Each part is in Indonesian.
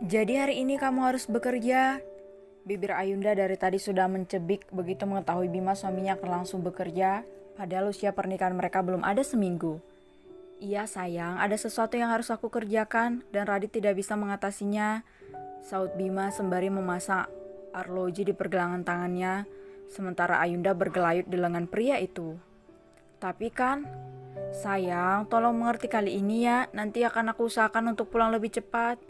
Jadi hari ini kamu harus bekerja. Bibir Ayunda dari tadi sudah mencebik begitu mengetahui Bima suaminya akan langsung bekerja, padahal usia pernikahan mereka belum ada seminggu. Iya sayang, ada sesuatu yang harus aku kerjakan dan Radit tidak bisa mengatasinya, saut Bima sembari memasang arloji di pergelangan tangannya, sementara Ayunda bergelayut di lengan pria itu. Tapi kan, sayang, tolong mengerti kali ini ya, nanti akan aku usahakan untuk pulang lebih cepat.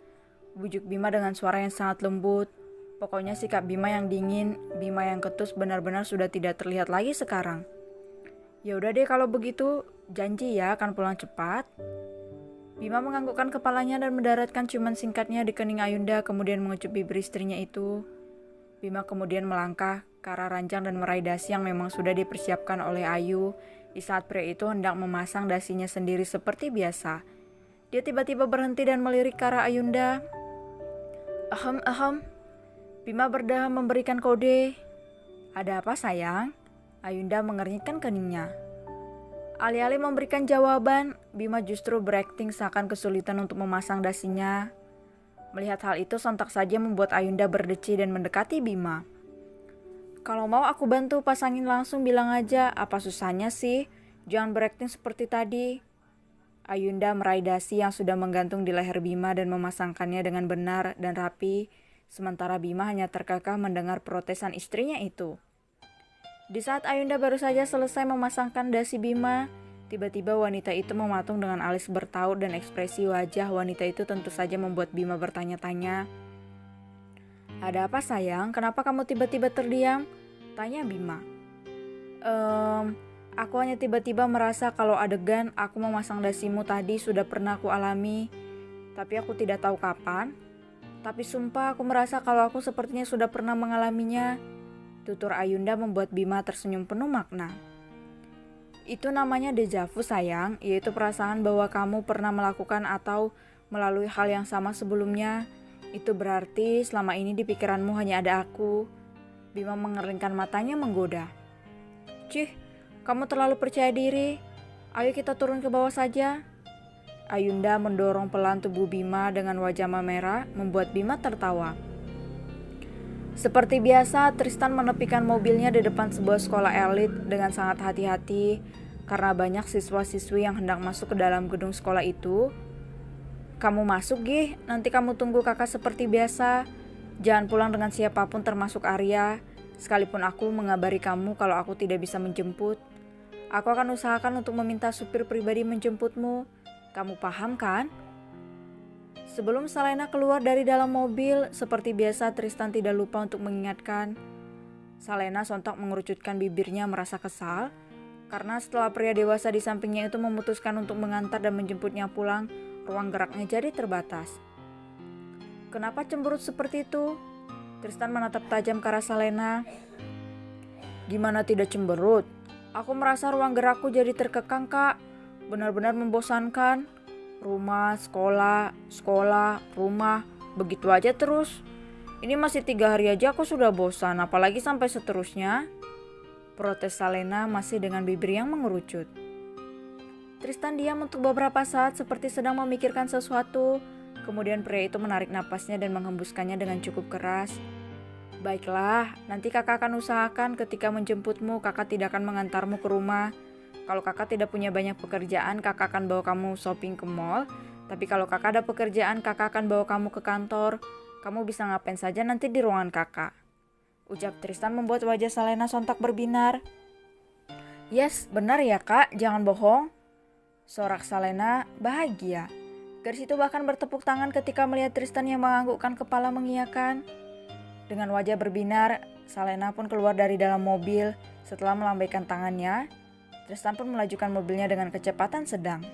Bujuk Bima dengan suara yang sangat lembut. Pokoknya sikap Bima yang dingin, Bima yang ketus benar-benar sudah tidak terlihat lagi sekarang. Ya udah deh kalau begitu, janji ya akan pulang cepat. Bima menganggukkan kepalanya dan mendaratkan ciuman singkatnya di kening Ayunda kemudian mengecup bibir istrinya itu. Bima kemudian melangkah ke arah ranjang dan meraih dasi yang memang sudah dipersiapkan oleh Ayu di saat pria itu hendak memasang dasinya sendiri seperti biasa. Dia tiba-tiba berhenti dan melirik ke arah Ayunda. Ahem. Bima berdaham memberikan kode. Ada apa sayang? Ayunda mengernyitkan keningnya. Alih-alih memberikan jawaban, Bima justru berakting seakan kesulitan untuk memasang dasinya. Melihat hal itu sontak saja membuat Ayunda berdeci dan mendekati Bima. Kalau mau aku bantu pasangin langsung bilang aja, apa susahnya sih? Jangan berakting seperti tadi. Ayunda meraih dasi yang sudah menggantung di leher Bima dan memasangkannya dengan benar dan rapi, sementara Bima hanya terkekeh mendengar protesan istrinya itu. Di saat Ayunda baru saja selesai memasangkan dasi Bima, tiba-tiba wanita itu mematung dengan alis bertaut dan ekspresi wajah wanita itu tentu saja membuat Bima bertanya-tanya. Ada apa sayang? Kenapa kamu tiba-tiba terdiam? Tanya Bima. Aku hanya tiba-tiba merasa kalau adegan aku memasang dasimu tadi sudah pernah aku alami, tapi aku tidak tahu kapan. Tapi sumpah aku merasa kalau aku sepertinya sudah pernah mengalaminya. Tutur Ayunda membuat Bima tersenyum penuh makna. Itu namanya deja vu sayang, yaitu perasaan bahwa kamu pernah melakukan atau melalui hal yang sama sebelumnya. Itu berarti selama ini di pikiranmu hanya ada aku. Bima mengerlingkan matanya menggoda. Cih, kamu terlalu percaya diri. Ayo kita turun ke bawah saja. Ayunda mendorong pelan tubuh Bima dengan wajah memerah, membuat Bima tertawa. Seperti biasa, Tristan menepikan mobilnya di depan sebuah sekolah elit dengan sangat hati-hati karena banyak siswa-siswi yang hendak masuk ke dalam gedung sekolah itu. Kamu masuk, Gih. Nanti kamu tunggu kakak seperti biasa. Jangan pulang dengan siapapun termasuk Arya. Sekalipun aku mengabari kamu kalau aku tidak bisa menjemput. Aku akan usahakan untuk meminta supir pribadi menjemputmu. Kamu paham kan? Sebelum Salena keluar dari dalam mobil, seperti biasa Tristan tidak lupa untuk mengingatkan. Salena sontak mengerucutkan bibirnya merasa kesal, karena setelah pria dewasa di sampingnya itu memutuskan untuk mengantar dan menjemputnya pulang, ruang geraknya jadi terbatas. Kenapa cemberut seperti itu? Tristan menatap tajam ke arah Salena. Gimana tidak cemberut? Aku merasa ruang gerakku jadi terkekang, Kak. Benar-benar membosankan. Rumah, sekolah, rumah, begitu aja terus. Ini masih 3 hari aja aku sudah bosan, apalagi sampai seterusnya. Protes Salena masih dengan bibir yang mengerucut. Tristan diam untuk beberapa saat seperti sedang memikirkan sesuatu. Kemudian pria itu menarik napasnya dan menghembuskannya dengan cukup keras. Baiklah, nanti kakak akan usahakan ketika menjemputmu kakak tidak akan mengantarmu ke rumah. Kalau kakak tidak punya banyak pekerjaan, kakak akan bawa kamu shopping ke mall. Tapi kalau kakak ada pekerjaan, kakak akan bawa kamu ke kantor. Kamu bisa ngapain saja nanti di ruangan kakak. Ucap Tristan membuat wajah Salena sontak berbinar. Yes, benar ya kak, jangan bohong. Sorak Salena bahagia. Gadis itu bahkan bertepuk tangan ketika melihat Tristan yang menganggukkan kepala mengiyakan. Dengan wajah berbinar, Salena pun keluar dari dalam mobil. Setelah melambaikan tangannya, Tristan pun melajukan mobilnya dengan kecepatan sedang.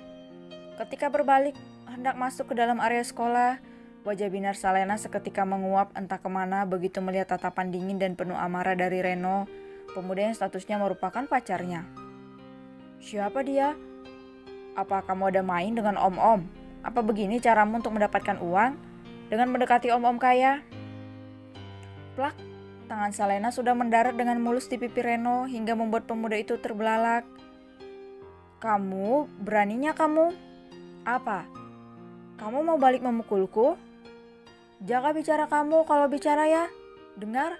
Ketika berbalik, hendak masuk ke dalam area sekolah, wajah binar Salena seketika menguap entah kemana begitu melihat tatapan dingin dan penuh amarah dari Reno, pemuda yang statusnya merupakan pacarnya. Siapa dia? Apa kamu ada main dengan om-om? Apa begini caramu untuk mendapatkan uang? Dengan mendekati om-om kaya? Plak, tangan Salena sudah mendarat dengan mulus di pipi Reno hingga membuat pemuda itu terbelalak. Kamu, beraninya kamu? Apa? Kamu mau balik memukulku? Jaga bicara kamu kalau bicara ya. Dengar?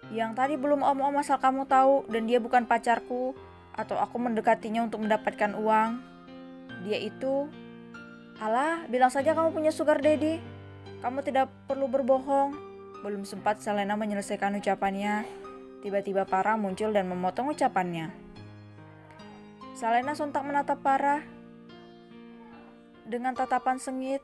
Yang tadi belum om-om asal kamu tahu dan dia bukan pacarku atau aku mendekatinya untuk mendapatkan uang. Dia itu... Alah, bilang saja kamu punya sugar daddy. Kamu tidak perlu berbohong. Belum sempat Salena menyelesaikan ucapannya, tiba-tiba Parah muncul dan memotong ucapannya. Salena sontak menatap Parah dengan tatapan sengit.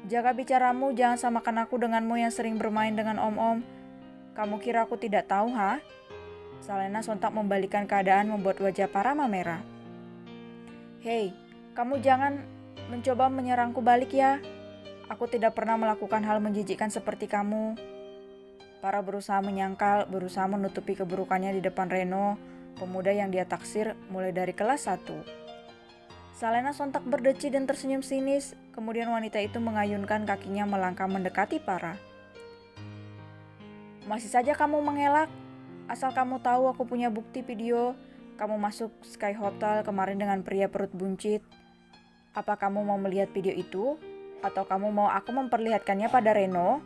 Jaga bicaramu, jangan samakan aku denganmu yang sering bermain dengan om-om. Kamu kira aku tidak tahu, ha? Salena sontak membalikkan keadaan membuat wajah Parah memerah. Hei, kamu jangan mencoba menyerangku balik ya. Aku tidak pernah melakukan hal menjijikkan seperti kamu. Parah berusaha menyangkal, berusaha menutupi keburukannya di depan Reno, pemuda yang dia taksir mulai dari kelas 1. Salena sontak berdeci dan tersenyum sinis, kemudian wanita itu mengayunkan kakinya melangkah mendekati Parah. Masih saja kamu mengelak? Asal kamu tahu aku punya bukti video. Kamu masuk Sky Hotel kemarin dengan pria perut buncit. Apa kamu mau melihat video itu? Atau kamu mau aku memperlihatkannya pada Reno?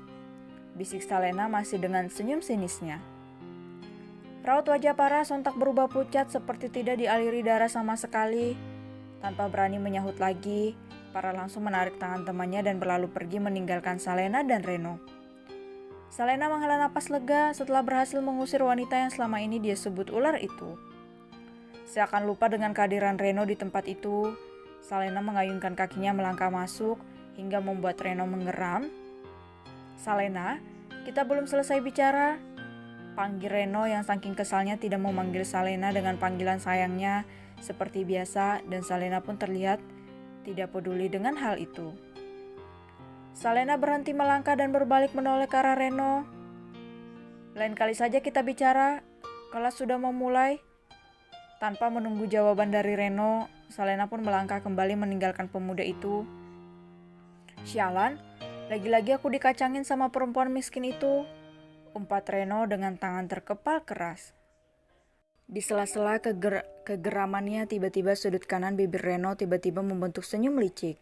Bisik Salena masih dengan senyum sinisnya. Raut wajah Parah sontak berubah pucat seperti tidak dialiri darah sama sekali. Tanpa berani menyahut lagi, Parah langsung menarik tangan temannya dan berlalu pergi meninggalkan Salena dan Reno. Salena menghela napas lega setelah berhasil mengusir wanita yang selama ini dia sebut ular itu. Seakan lupa dengan kehadiran Reno di tempat itu, Salena mengayunkan kakinya melangkah masuk hingga membuat Reno mengeram. Salena, kita belum selesai bicara. Panggil Reno yang saking kesalnya tidak memanggil Salena dengan panggilan sayangnya seperti biasa, dan Salena pun terlihat tidak peduli dengan hal itu. Salena berhenti melangkah dan berbalik menoleh ke arah Reno. Lain kali saja kita bicara, kelas sudah mau mulai. Tanpa menunggu jawaban dari Reno, Salena pun melangkah kembali meninggalkan pemuda itu. Sialan, lagi-lagi aku dikacangin sama perempuan miskin itu, umpat Reno dengan tangan terkepal keras. Di sela-sela kegeramannya, tiba-tiba sudut kanan bibir Reno tiba-tiba membentuk senyum licik.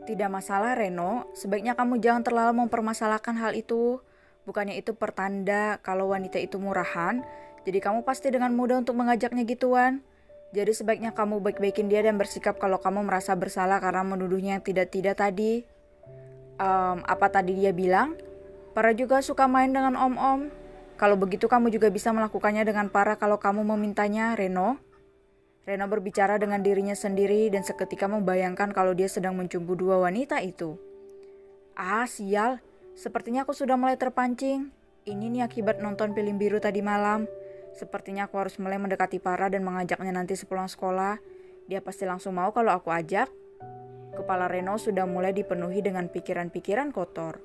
Tidak masalah Reno, sebaiknya kamu jangan terlalu mempermasalahkan hal itu. Bukannya itu pertanda kalau wanita itu murahan, jadi kamu pasti dengan mudah untuk mengajaknya gituan. Jadi sebaiknya kamu baik-baikin dia dan bersikap kalau kamu merasa bersalah karena menuduhnya yang tidak-tidak tadi. Apa tadi dia bilang? Parah juga suka main dengan om-om. Kalau begitu kamu juga bisa melakukannya dengan Parah kalau kamu memintanya, Reno. Reno berbicara dengan dirinya sendiri dan seketika membayangkan kalau dia sedang mencumbu dua wanita itu. Ah, sial. Sepertinya aku sudah mulai terpancing. Ini nih akibat nonton film biru tadi malam. Sepertinya aku harus mulai mendekati Parah dan mengajaknya nanti sepulang sekolah. Dia pasti langsung mau kalau aku ajak. Kepala Reno sudah mulai dipenuhi dengan pikiran-pikiran kotor.